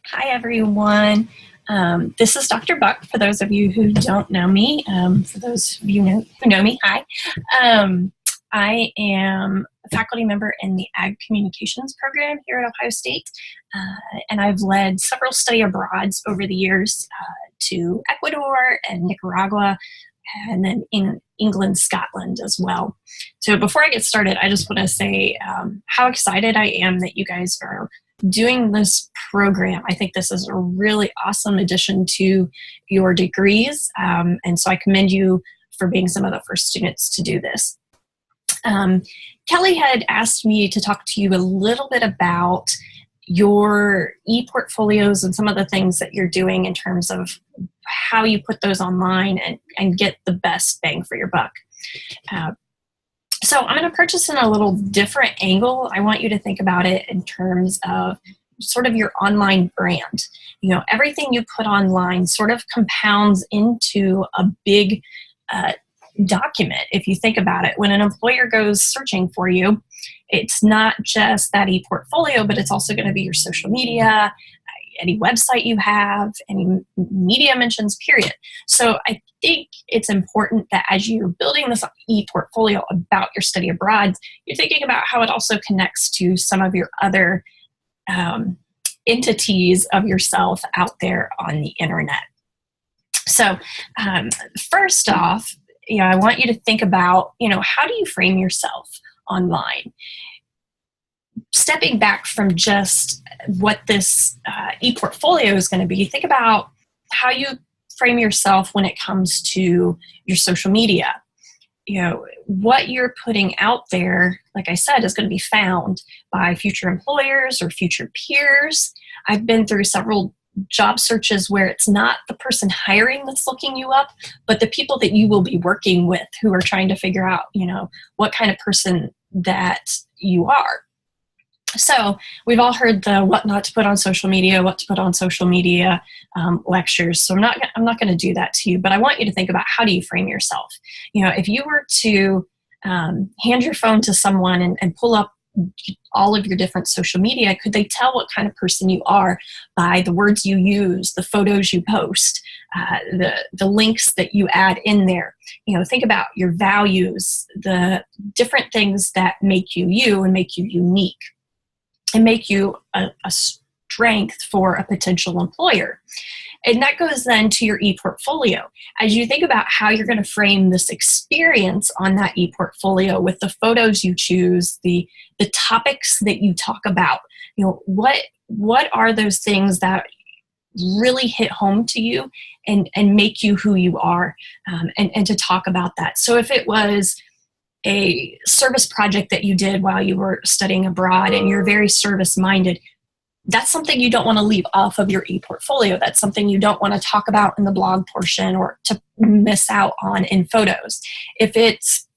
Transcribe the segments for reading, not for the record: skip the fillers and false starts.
Hi, everyone. This is Dr. Buck, for those of you who don't know me. For those of you who know me, hi. I am a faculty member in the Ag Communications program here at Ohio State, and I've led several study abroads over the years to Ecuador and Nicaragua, and then in England, Scotland as well. So before I get started, I just want to say how excited I am that you guys are doing this program. I think this is a really awesome addition to your degrees, and so I commend you for being some of the first students to do this. Kelly had asked me to talk to you a little bit about your e-portfolios and some of the things that you're doing in terms of how you put those online and get the best bang for your buck. So I'm going to purchase in a little different angle. I want you to think about it in terms of sort of your online brand. You know, everything you put online sort of compounds into a big document. If you think about it, when an employer goes searching for you, it's not just that e-portfolio, but it's also going to be your social media, any website you have, any media mentions, period. So I think it's important that as you're building this e-portfolio about your study abroad, you're thinking about how it also connects to some of your other entities of yourself out there on the internet. So first off, I want you to think about, how do you frame yourself online? Stepping back from just what this e-portfolio is going to be, think about how you frame yourself when it comes to your social media. What you're putting out there, like I said, is going to be found by future employers or future peers. I've been through several job searches where it's not the person hiring that's looking you up, but the people that you will be working with who are trying to figure out, what kind of person that you are. So we've all heard the what not to put on social media, what to put on social media lectures. So I'm not going to do that to you, but I want you to think about how do you frame yourself. If you were to hand your phone to someone and pull up all of your different social media, could they tell what kind of person you are by the words you use, the photos you post, the links that you add in there? Think about your values, the different things that make you you and make you unique and make you a strength for a potential employer. And that goes then to your e-portfolio. As you think about how you're going to frame this experience on that e-portfolio with the photos you choose, the topics that you talk about, what are those things that really hit home to you and make you who you are, and to talk about that. So if it was a service project that you did while you were studying abroad and you're very service-minded, that's something you don't want to leave off of your e-portfolio. That's something you don't want to talk about in the blog portion or to miss out on in photos. If it's,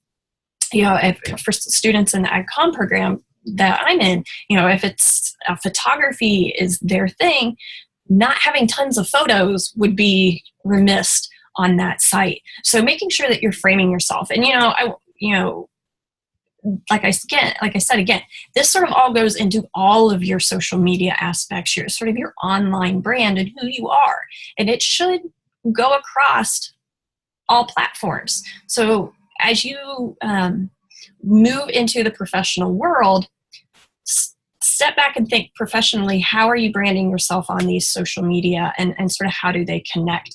if for students in the AgCom program that I'm in, if it's photography is their thing, not having tons of photos would be remiss on that site. So making sure that you're framing yourself. And, like I said again, this sort of all goes into all of your social media aspects, your sort of your online brand and who you are. And it should go across all platforms. So as you move into the professional world, step back and think professionally, how are you branding yourself on these social media and sort of how do they connect?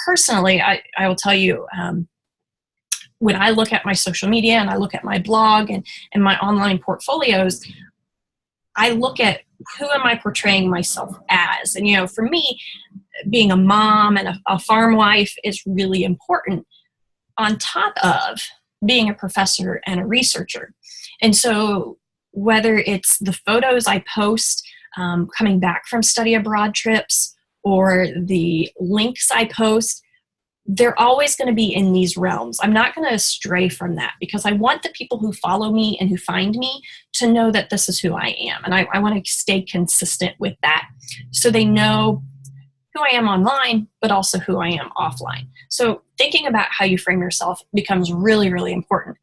Personally, I will tell you, when I look at my social media and I look at my blog and my online portfolios, I look at who am I portraying myself as? And, for me, being a mom and a farm wife is really important on top of being a professor and a researcher. And so whether it's the photos I post coming back from study abroad trips or the links I post, they're always going to be in these realms. I'm not going to stray from that because I want the people who follow me and who find me to know that this is who I am. And I want to stay consistent with that so they know who I am online, but also who I am offline. So thinking about how you frame yourself becomes really, really important.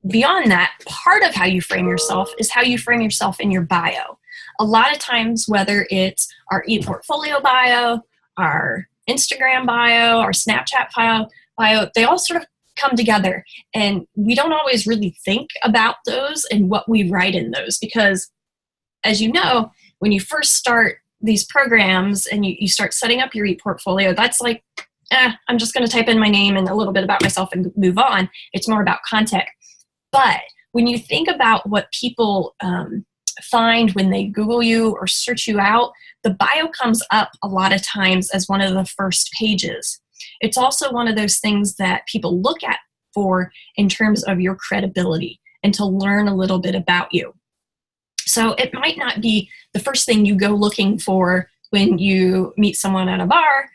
Beyond that, part of how you frame yourself is how you frame yourself in your bio. a lot of times, whether it's our ePortfolio bio, our Instagram bio, our Snapchat bio, they all sort of come together. And we don't always really think about those and what we write in those, because as you know, when you first start these programs and you start setting up your ePortfolio, that's like, I'm just going to type in my name and a little bit about myself and move on. It's more about content. But when you think about what people find when they Google you or search you out, the bio comes up a lot of times as one of the first pages. It's also one of those things that people look at for in terms of your credibility and to learn a little bit about you. So it might not be the first thing you go looking for when you meet someone at a bar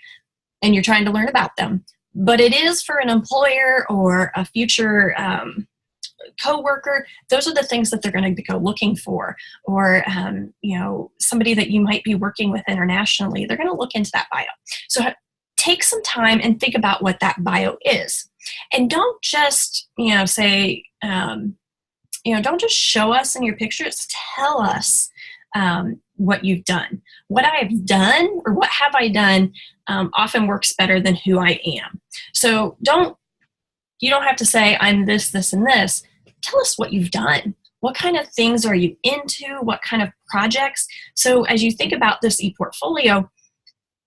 and you're trying to learn about them, but it is for an employer or a future coworker. Those are the things that they're going to go looking for. Or somebody that you might be working with internationally, they're going to look into that bio. So take some time and think about what that bio is, and don't just say don't just show us in your pictures. Tell us what you've done. What I've done or what have I done often works better than who I am. So you don't have to say I'm this, this, and this. Tell us what you've done. What kind of things are you into? What kind of projects? So as you think about this ePortfolio,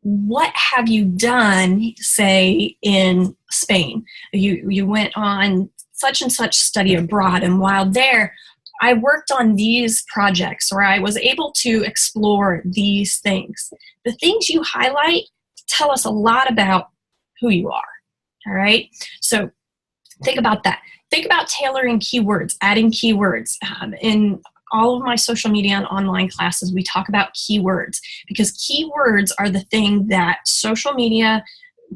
what have you done, say, in Spain? You went on such and such study abroad, and while there, I worked on these projects, or I was able to explore these things. The things you highlight tell us a lot about who you are, all right? So think about that. Think about tailoring keywords, adding keywords. In all of my social media and online classes, we talk about keywords, because keywords are the thing that social media,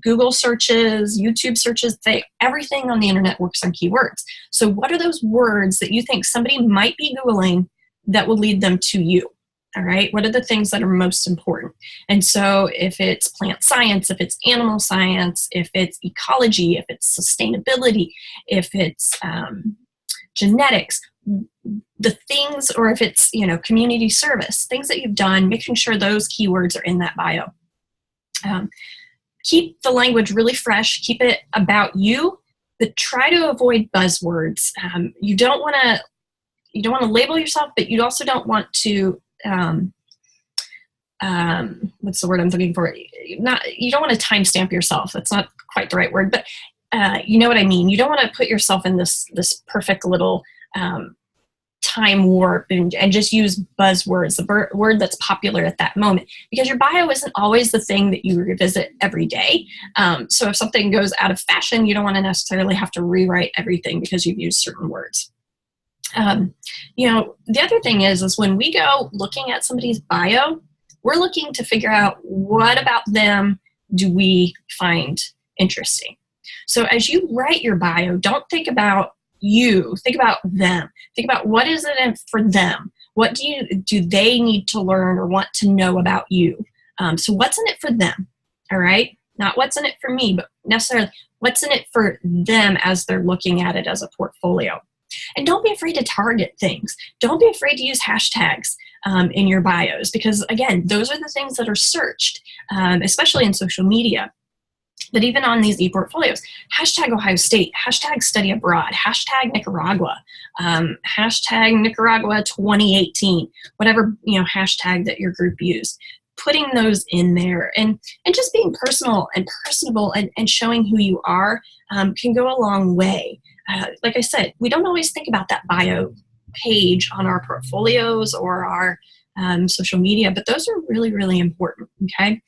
Google searches, YouTube searches, everything on the internet works on keywords. So what are those words that you think somebody might be Googling that will lead them to you? All right. What are the things that are most important? And so if it's plant science, if it's animal science, if it's ecology, if it's sustainability, if it's genetics, the things, or if it's, community service, things that you've done, making sure those keywords are in that bio. Keep the language really fresh. Keep it about you, but try to avoid buzzwords. You don't want to label yourself, but you also don't want to what's the word I'm looking for? You don't want to timestamp yourself. That's not quite the right word, but you know what I mean. You don't want to put yourself in this perfect little time warp and just use buzzwords, the word that's popular at that moment, because your bio isn't always the thing that you revisit every day. So if something goes out of fashion, you don't want to necessarily have to rewrite everything because you've used certain words. The other thing is when we go looking at somebody's bio, we're looking to figure out what about them do we find interesting. So as you write your bio, don't think about you, think about them. Think about what is it for them. What do they need to learn or want to know about you? So what's in it for them? All right. Not what's in it for me, but necessarily what's in it for them as they're looking at it as a portfolio. And don't be afraid to target things. Don't be afraid to use hashtags in your bios, because again, those are the things that are searched, especially in social media. But even on these ePortfolios, hashtag Ohio State, hashtag study abroad, hashtag Nicaragua, hashtag Nicaragua 2018, whatever hashtag that your group used. Putting those in there and just being personal and personable and showing who you are can go a long way. Like I said, we don't always think about that bio page on our portfolios or our social media, but those are really, really important, okay?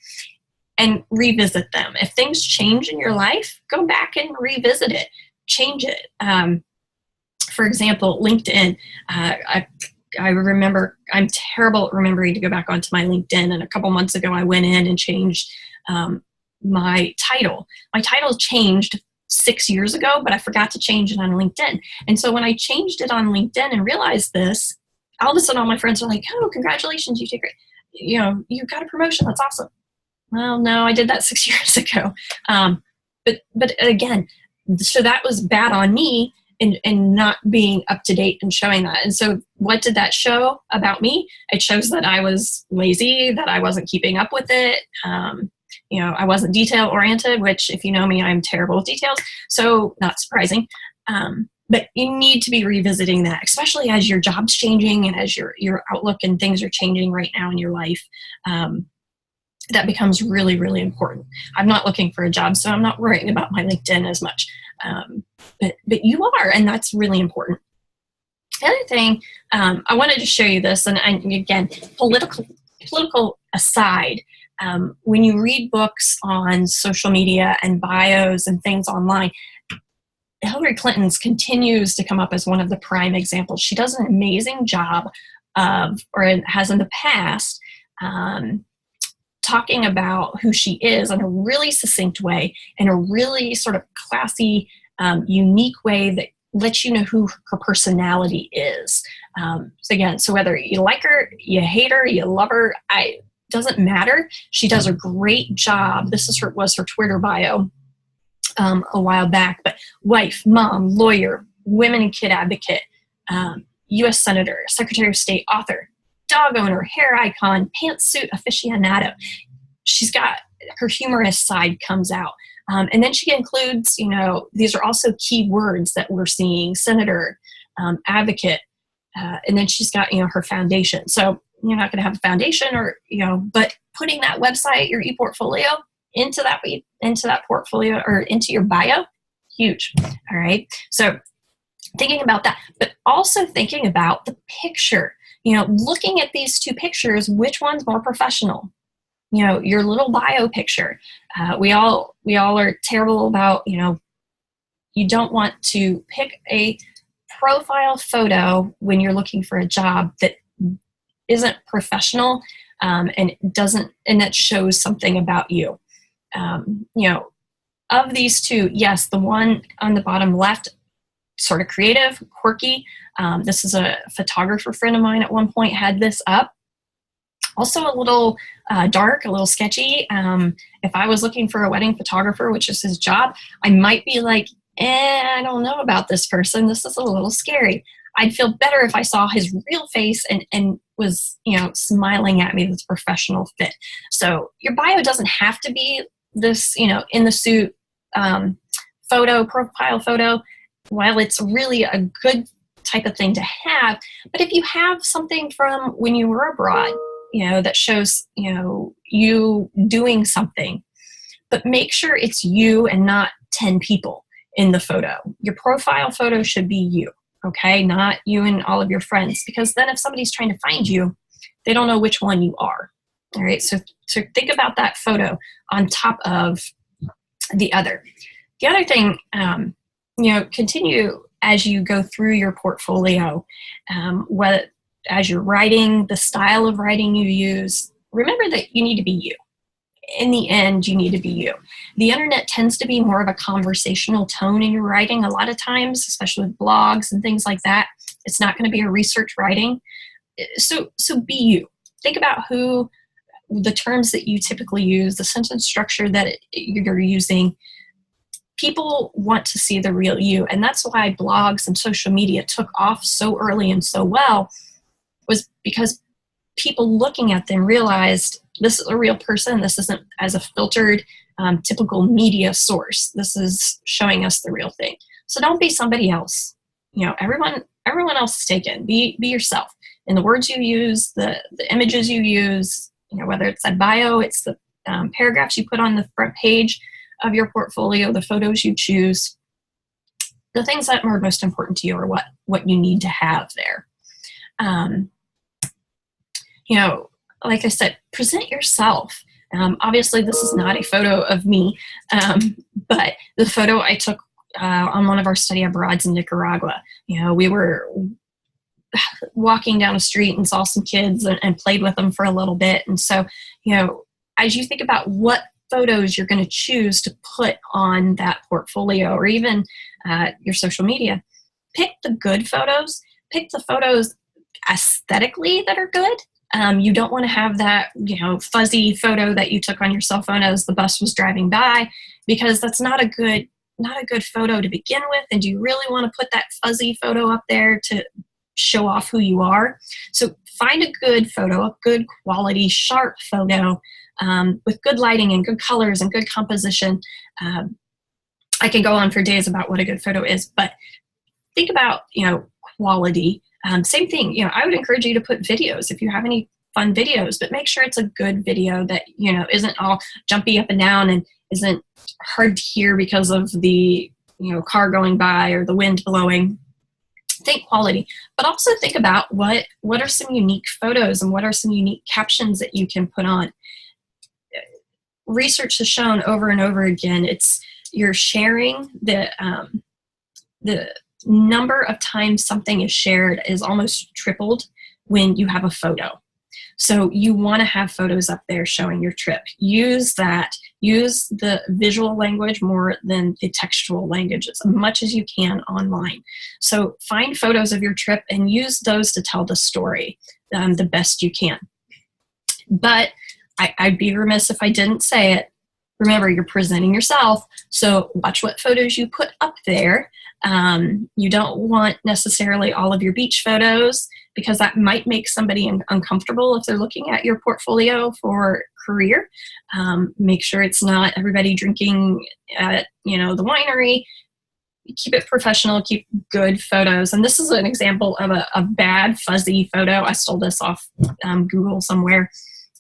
And revisit them. If things change in your life, go back and revisit it, change it. For example, LinkedIn, I remember, I'm terrible at remembering to go back onto my LinkedIn, and a couple months ago I went in and changed my title. My title changed 6 years ago, but I forgot to change it on LinkedIn. And so when I changed it on LinkedIn and realized this, all of a sudden all my friends were like, oh, congratulations, you did great. You got a promotion, that's awesome. Well, no, I did that 6 years ago. But again, so that was bad on me and not being up to date and showing that. And so what did that show about me? It shows that I was lazy, that I wasn't keeping up with it. I wasn't detail oriented, which if you know me, I'm terrible with details. So not surprising. But you need to be revisiting that, especially as your job's changing and as your outlook and things are changing right now in your life. That becomes really, really important. I'm not looking for a job, so I'm not worrying about my LinkedIn as much. But you are, and that's really important. The other thing, I wanted to show you this, and again, political aside, when you read books on social media and bios and things online, Hillary Clinton's continues to come up as one of the prime examples. She does an amazing job or has in the past, talking about who she is in a really succinct way, in a really sort of classy, unique way that lets you know who her personality is. So whether you like her, you hate her, you love her, doesn't matter. She does a great job. This was her Twitter bio a while back, but wife, mom, lawyer, women and kid advocate, U.S. Senator, Secretary of State, author, dog owner, hair icon, pantsuit aficionado. She's got her humorous side comes out. And then she includes, these are also key words that we're seeing: senator, advocate, and then she's got, her foundation. So you're not going to have a foundation but putting that website, your ePortfolio, into that portfolio or into your bio, huge. All right. So thinking about that, but also thinking about the picture, looking at these two pictures, which one's more professional? Your little bio picture. We all are terrible about, you don't want to pick a profile photo when you're looking for a job that isn't professional, and that shows something about you. Of these two, yes, the one on the bottom left, sort of creative, quirky. This is a photographer friend of mine at one point had this up. Also a little dark, a little sketchy. If I was looking for a wedding photographer, which is his job, I might be like, I don't know about this person. This is a little scary. I'd feel better if I saw his real face and was, smiling at me with a professional fit. So your bio doesn't have to be this, in the suit profile photo, while it's really a good type of thing to have. But if you have something from when you were abroad, that shows, you doing something, but make sure it's you and not 10 people in the photo. Your profile photo should be you, okay? Not you and all of your friends, because then if somebody's trying to find you, they don't know which one you are. All right, so think about that photo on top of the other. The other thing, continue as you go through your portfolio, as you're writing, the style of writing you use, remember that you need to be you. In the end, you need to be you. The internet tends to be more of a conversational tone in your writing a lot of times, especially with blogs and things like that. It's not going to be a research writing. So be you. Think about the terms that you typically use, the sentence structure that you're using. People want to see the real you. And that's why blogs and social media took off so early and so well, was because people looking at them realized this is a real person. This isn't as a filtered, typical media source. This is showing us the real thing. So don't be somebody else. Everyone else is taken. Be yourself. In the words you use, the images you use, whether it's a bio, it's the paragraphs you put on the front page of your portfolio, the photos you choose, the things that are most important to you are what you need to have there. Like I said, present yourself. Obviously, this is not a photo of me, but the photo I took on one of our study abroads in Nicaragua. We were walking down a street and saw some kids and played with them for a little bit. And so, as you think about what photos you're going to choose to put on that portfolio or even your social media, pick the good photos, pick the photos aesthetically that are good. You don't want to have that, fuzzy photo that you took on your cell phone as the bus was driving by, because that's not a good not a good photo to begin with? And do you really want to put that fuzzy photo up there to show off who you are? So find a good photo, a good quality, sharp photo with good lighting and good colors and good composition. I can go on for days about what a good photo is, but think about, quality. Same thing, I would encourage you to put videos if you have any fun videos, but make sure it's a good video that, isn't all jumpy up and down and isn't hard to hear because of the, car going by or the wind blowing. Think quality, but also think about what are some unique photos and what are some unique captions that you can put on. Research has shown over and over again, you're sharing the number of times something is shared is almost tripled when you have a photo. So you want to have photos up there showing your trip. Use that. Use the visual language more than the textual language as much as you can online. So find photos of your trip and use those to tell the story the best you can. But I'd be remiss if I didn't say it. Remember, you're presenting yourself, so watch what photos you put up there. You don't want necessarily all of your beach photos because that might make somebody uncomfortable if they're looking at your portfolio for career. Make sure it's not everybody drinking at the winery. Keep it professional, keep good photos. And this is an example of a bad fuzzy photo. I stole this off Google somewhere.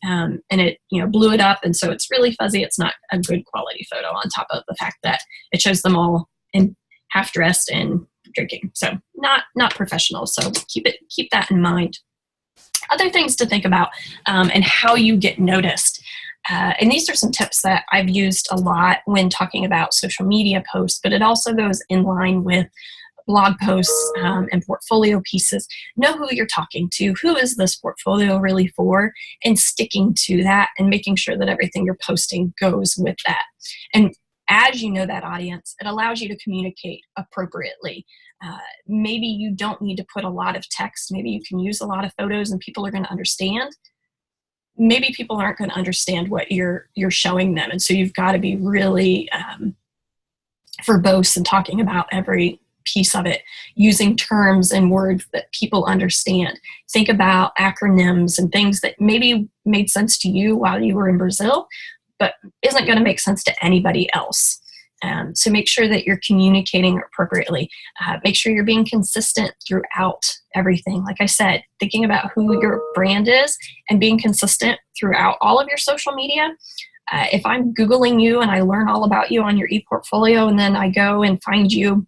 And it, blew it up. And so it's really fuzzy. It's not a good quality photo on top of the fact that it shows them all in half dressed and drinking. So not professional. So keep that in mind. Other things to think about and how you get noticed. And these are some tips that I've used a lot when talking about social media posts, but it also goes in line with blog posts and portfolio pieces. Know who you're talking to. Who is this portfolio really for? And sticking to that and making sure that everything you're posting goes with that. And as you know that audience, it allows you to communicate appropriately. Maybe you don't need to put a lot of text. Maybe you can use a lot of photos and people are going to understand. Maybe people aren't going to understand what you're showing them. And so you've got to be really verbose and talking about every piece of it, using terms and words that people understand. Think about acronyms and things that maybe made sense to you while you were in Brazil, but isn't going to make sense to anybody else. So make sure that you're communicating appropriately. Make sure you're being consistent throughout everything. Like I said, thinking about who your brand is and being consistent throughout all of your social media. If I'm Googling you and I learn all about you on your ePortfolio and then I go and find you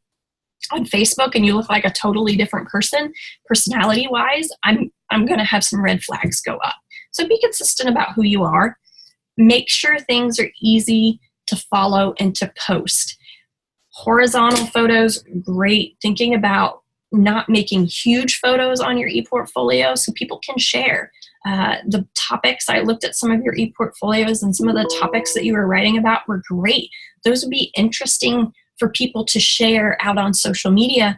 on Facebook and you look like a totally different person, personality-wise, I'm going to have some red flags go up. So be consistent about who you are. Make sure things are easy to follow and to post. Horizontal photos, great. Thinking about not making huge photos on your ePortfolio so people can share. The topics, I looked at some of your ePortfolios and some of the topics that you were writing about were great. Those would be interesting for people to share out on social media.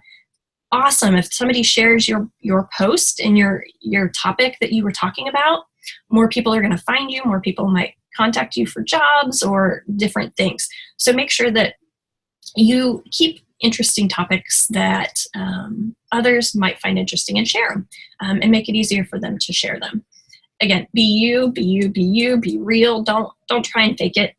Awesome. If somebody shares your post and your topic that you were talking about, more people are going to find you, more people might contact you for jobs or different things. So make sure that you keep interesting topics that others might find interesting and share them and make it easier for them to share them. Again, be you, be real. Don't try and fake it.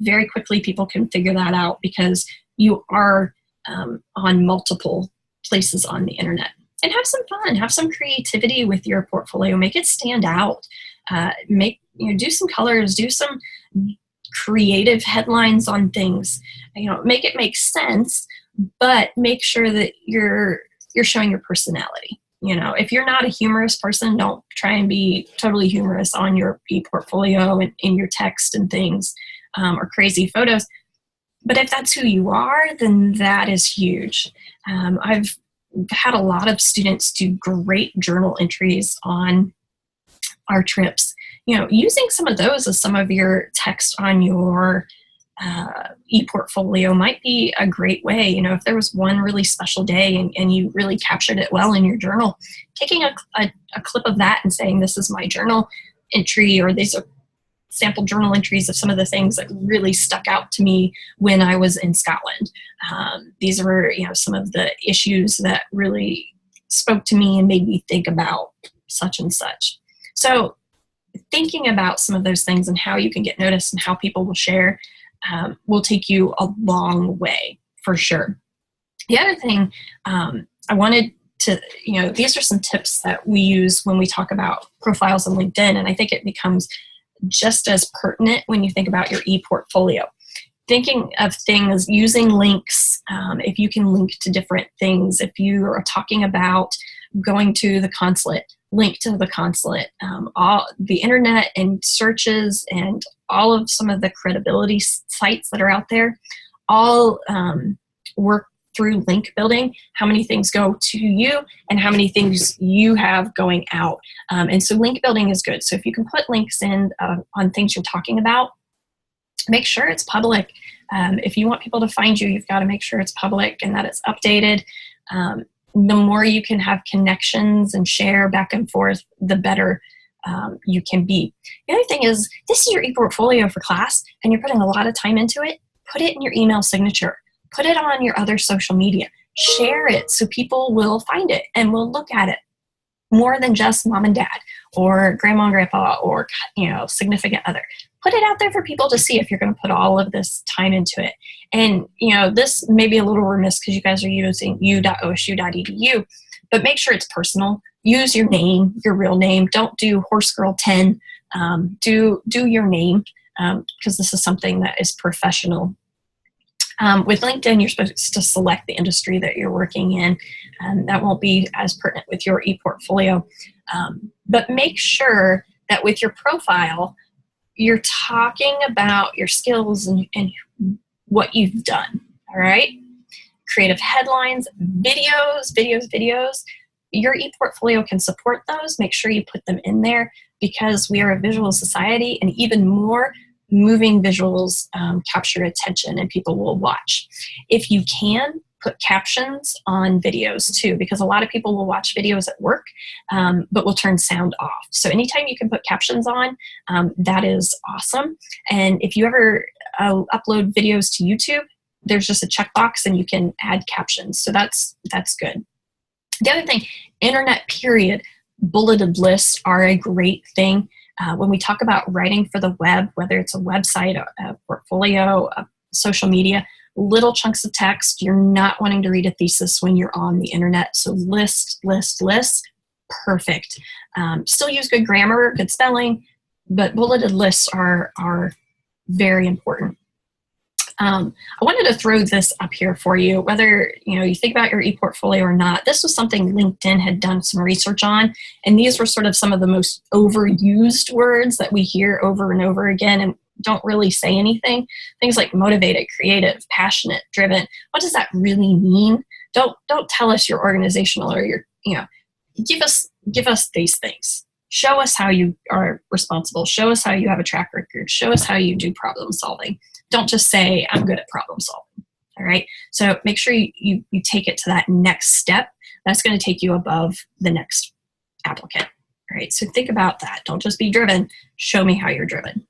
Very quickly, people can figure that out because you are on multiple places on the internet. And have some fun, have some creativity with your portfolio. Make it stand out. Do some colors, do some creative headlines on things. Make it make sense, but make sure that you're showing your personality. If you're not a humorous person, don't try and be totally humorous on your ePortfolio and in your text and things. Or crazy photos. But if that's who you are, then that is huge. I've had a lot of students do great journal entries on our trips. Using some of those as some of your text on your ePortfolio might be a great way. If there was one really special day and you really captured it well in your journal, taking a clip of that and saying, this is my journal entry, or these are sample journal entries of some of the things that really stuck out to me when I was in Scotland. These were, some of the issues that really spoke to me and made me think about such and such. So thinking about some of those things and how you can get noticed and how people will share will take you a long way for sure. The other thing I wanted to, these are some tips that we use when we talk about profiles on LinkedIn, and I think it becomes just as pertinent when you think about your ePortfolio. Thinking of things, using links, if you can link to different things, if you are talking about going to the consulate, link to the consulate, all the internet and searches and all of some of the credibility sites that are out there, all work through link building, how many things go to you and how many things you have going out. And so link building is good. So if you can put links in on things you're talking about, make sure it's public. If you want people to find you, you've got to make sure it's public and that it's updated. The more you can have connections and share back and forth, the better you can be. The other thing is, this is your ePortfolio for class and you're putting a lot of time into it. Put it in your email signature. Put it on your other social media. Share it so people will find it and will look at it more than just mom and dad or grandma and grandpa or significant other. Put it out there for people to see if you're going to put all of this time into it. And this may be a little remiss because you guys are using u.osu.edu, but make sure it's personal. Use your name, your real name. Don't do HorseGirl10. Do your name because this is something that is professional. With LinkedIn, you're supposed to select the industry that you're working in, and that won't be as pertinent with your ePortfolio. But make sure that with your profile, you're talking about your skills and what you've done, all right? Creative headlines, videos. Your ePortfolio can support those. Make sure you put them in there because we are a visual society, and even more, moving visuals capture attention and people will watch. If you can, put captions on videos too, because a lot of people will watch videos at work, but will turn sound off. So anytime you can put captions on, that is awesome. And if you ever upload videos to YouTube, there's just a checkbox and you can add captions. So that's good. The other thing, internet period, bulleted lists are a great thing. When we talk about writing for the web, whether it's a website, a portfolio, a social media, little chunks of text, you're not wanting to read a thesis when you're on the internet. So list, perfect. Still use good grammar, good spelling, but bulleted lists are very important. I wanted to throw this up here for you, whether you think about your ePortfolio or not. This was something LinkedIn had done some research on, and these were sort of some of the most overused words that we hear over and over again and don't really say anything. Things like motivated, creative, passionate, driven. What does that really mean? Don't tell us your organizational or your give us these things. Show us how you are responsible. Show us how you have a track record. Show us how you do problem solving. Don't just say, I'm good at problem solving. All right. So make sure you take it to that next step. That's going to take you above the next applicant. All right. So think about that. Don't just be driven. Show me how you're driven.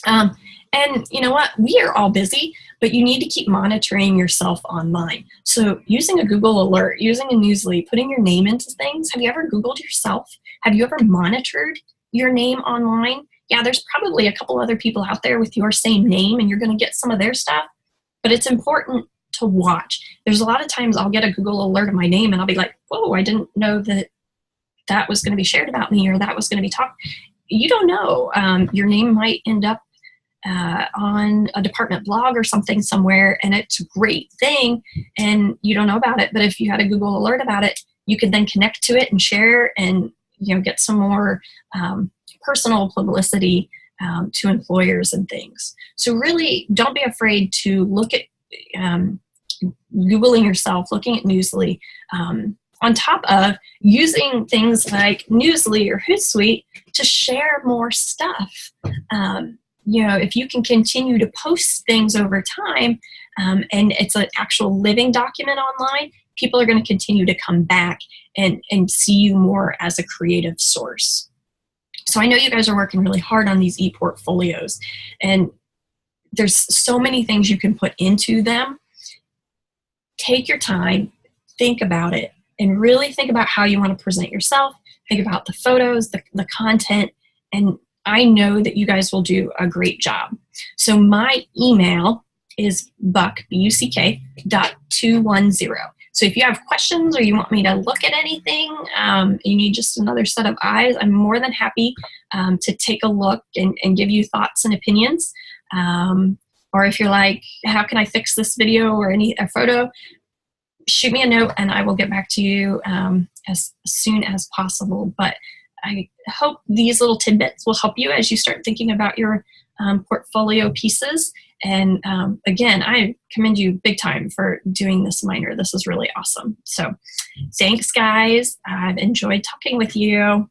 And you know what? We are all busy, but you need to keep monitoring yourself online. So using a Google alert, using a Newsly, putting your name into things. Have you ever Googled yourself? Have you ever monitored your name online? Yeah, there's probably a couple other people out there with your same name and you're going to get some of their stuff, but it's important to watch. There's a lot of times I'll get a Google alert of my name and I'll be like, whoa, I didn't know that was going to be shared about me or that was going to be talked. You don't know. Your name might end up on a department blog or something somewhere, and it's a great thing and you don't know about it. But if you had a Google alert about it, you could then connect to it and share and get some more personal publicity to employers and things. So really don't be afraid to look at Googling yourself, looking at Newsly, on top of using things like Newsly or Hootsuite to share more stuff. If you can continue to post things over time and it's an actual living document online, people are going to continue to come back and see you more as a creative source. So I know you guys are working really hard on these e-portfolios, and there's so many things you can put into them. Take your time, think about it, and really think about how you want to present yourself. Think about the photos, the content, and I know that you guys will do a great job. So my email is buck, B-U-C-K, .210. So if you have questions or you want me to look at anything, you need just another set of eyes, I'm more than happy to take a look and give you thoughts and opinions. Or if you're like, how can I fix this video or a photo, shoot me a note and I will get back to you as soon as possible. But I hope these little tidbits will help you as you start thinking about your portfolio pieces. And again, I commend you big time for doing this minor. This is really awesome. So thanks, guys. I've enjoyed talking with you.